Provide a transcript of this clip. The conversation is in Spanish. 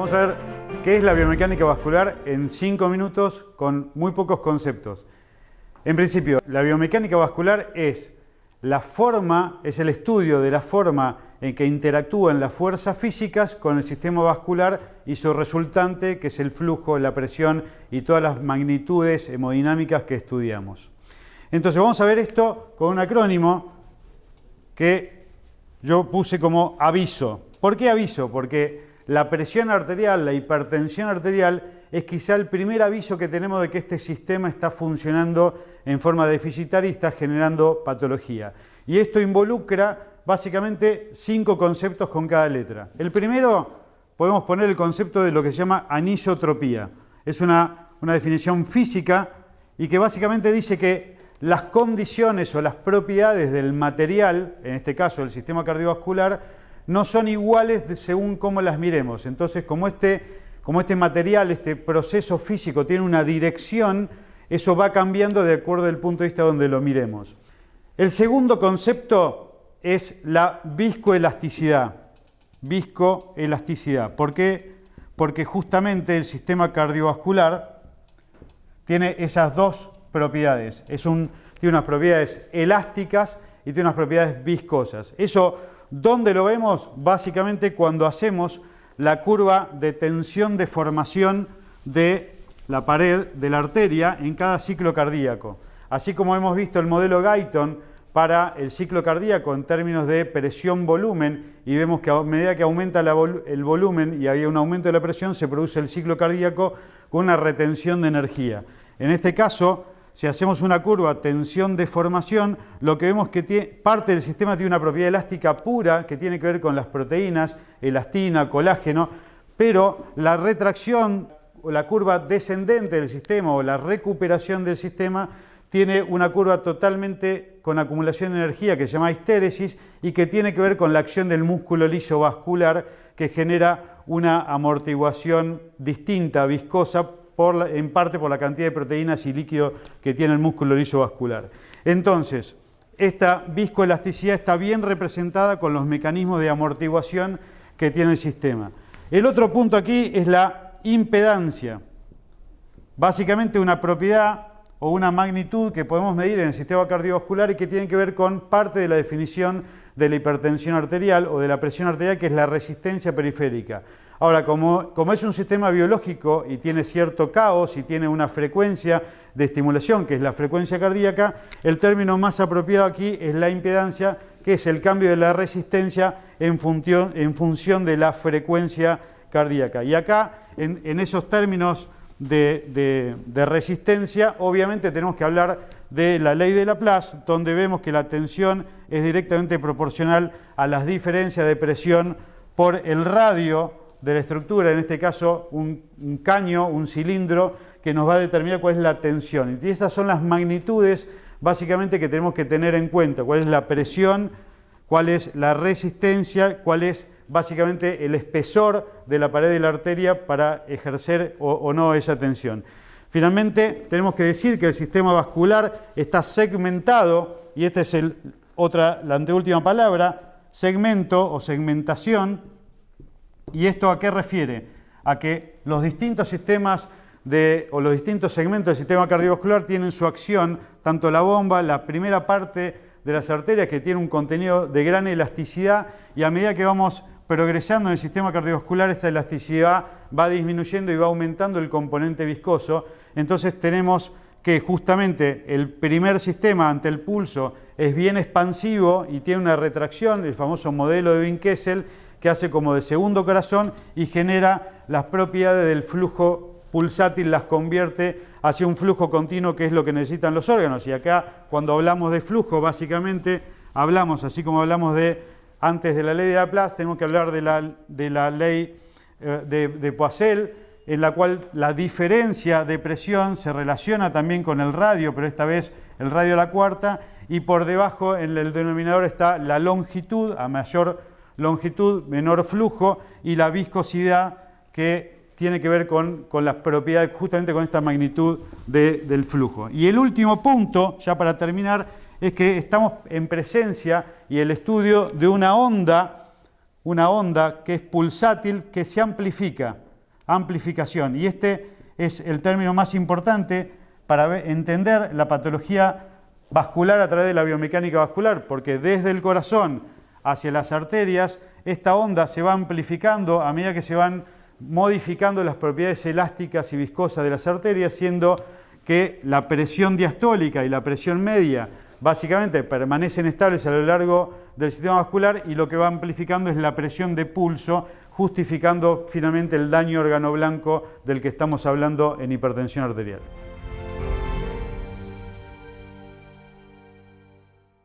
Vamos a ver qué es la biomecánica vascular en 5 minutos con muy pocos conceptos. En principio, la biomecánica vascular es la forma, es el estudio de la forma en que interactúan las fuerzas físicas con el sistema vascular y su resultante, que es el flujo, la presión y todas las magnitudes hemodinámicas que estudiamos. Entonces vamos a ver esto con un acrónimo que yo puse como aviso. ¿Por qué aviso? Porque la presión arterial, la hipertensión arterial, es quizá el primer aviso que tenemos de que este sistema está funcionando en forma deficitaria y está generando patología. Y esto involucra básicamente 5 conceptos con cada letra. El primero, podemos poner el concepto de lo que se llama anisotropía. Es una definición física y que básicamente dice que las condiciones o las propiedades del material, en este caso el sistema cardiovascular, no son iguales según cómo las miremos. Entonces, como este material, este proceso físico tiene una dirección, eso va cambiando de acuerdo al punto de vista donde lo miremos. El segundo concepto es la viscoelasticidad. Viscoelasticidad. ¿Por qué? Porque justamente el sistema cardiovascular tiene esas dos propiedades. Tiene unas propiedades elásticas y tiene unas propiedades viscosas. Eso, ¿dónde lo vemos? Básicamente cuando hacemos la curva de tensión de formación de la pared de la arteria en cada ciclo cardíaco. Así como hemos visto el modelo Guyton para el ciclo cardíaco en términos de presión-volumen, y vemos que a medida que aumenta el volumen y hay un aumento de la presión, se produce el ciclo cardíaco con una retención de energía. En este caso, si hacemos una curva tensión-deformación, lo que vemos es que parte del sistema tiene una propiedad elástica pura que tiene que ver con las proteínas, elastina, colágeno, pero la retracción o la curva descendente del sistema o la recuperación del sistema tiene una curva totalmente con acumulación de energía que se llama histéresis y que tiene que ver con la acción del músculo liso vascular que genera una amortiguación distinta, viscosa, en parte por la cantidad de proteínas y líquido que tiene el músculo liso vascular. Entonces, esta viscoelasticidad está bien representada con los mecanismos de amortiguación que tiene el sistema. El otro punto aquí es la impedancia. Básicamente una propiedad o una magnitud que podemos medir en el sistema cardiovascular y que tiene que ver con parte de la definición de la hipertensión arterial o de la presión arterial, que es la resistencia periférica. Ahora, como es un sistema biológico y tiene cierto caos y tiene una frecuencia de estimulación, que es la frecuencia cardíaca, el término más apropiado aquí es la impedancia, que es el cambio de la resistencia en función de la frecuencia cardíaca. Y acá, en esos términos de resistencia, obviamente tenemos que hablar de la ley de Laplace, donde vemos que la tensión es directamente proporcional a las diferencias de presión por el radio de la estructura, en este caso un caño, un cilindro, que nos va a determinar cuál es la tensión. Y esas son las magnitudes básicamente que tenemos que tener en cuenta, cuál es la presión, cuál es la resistencia, cuál es básicamente el espesor de la pared de la arteria para ejercer o no esa tensión. Finalmente, tenemos que decir que el sistema vascular está segmentado, y esta es la anteúltima palabra, segmento o segmentación. ¿Y esto a qué refiere? A que los distintos sistemas o los distintos segmentos del sistema cardiovascular tienen su acción, tanto la bomba, la primera parte de las arterias, que tiene un contenido de gran elasticidad, y a medida que vamos progresando en el sistema cardiovascular, esta elasticidad va disminuyendo y va aumentando el componente viscoso. Entonces tenemos que justamente el primer sistema ante el pulso es bien expansivo y tiene una retracción, el famoso modelo de Wien-Kessel, que hace como de segundo corazón y genera las propiedades del flujo pulsátil, las convierte hacia un flujo continuo, que es lo que necesitan los órganos. Y acá, cuando hablamos de flujo, básicamente hablamos, así como hablamos antes de la ley de Laplace, tenemos que hablar de la ley de Poiseuille, en la cual la diferencia de presión se relaciona también con el radio, pero esta vez el radio a la cuarta, y por debajo en el denominador está la longitud, a mayor longitud, menor flujo, y la viscosidad, que tiene que ver con las propiedades, justamente con esta magnitud del flujo. Y el último punto, ya para terminar, es que estamos en presencia y el estudio de una onda que es pulsátil, que se amplifica. amplificación. Y este es el término más importante para entender la patología vascular a través de la biomecánica vascular, porque desde el corazón hacia las arterias, esta onda se va amplificando a medida que se van modificando las propiedades elásticas y viscosas de las arterias, siendo que la presión diastólica y la presión media básicamente permanecen estables a lo largo del sistema vascular, y lo que va amplificando es la presión de pulso, justificando finalmente el daño organoblanco del que estamos hablando en hipertensión arterial.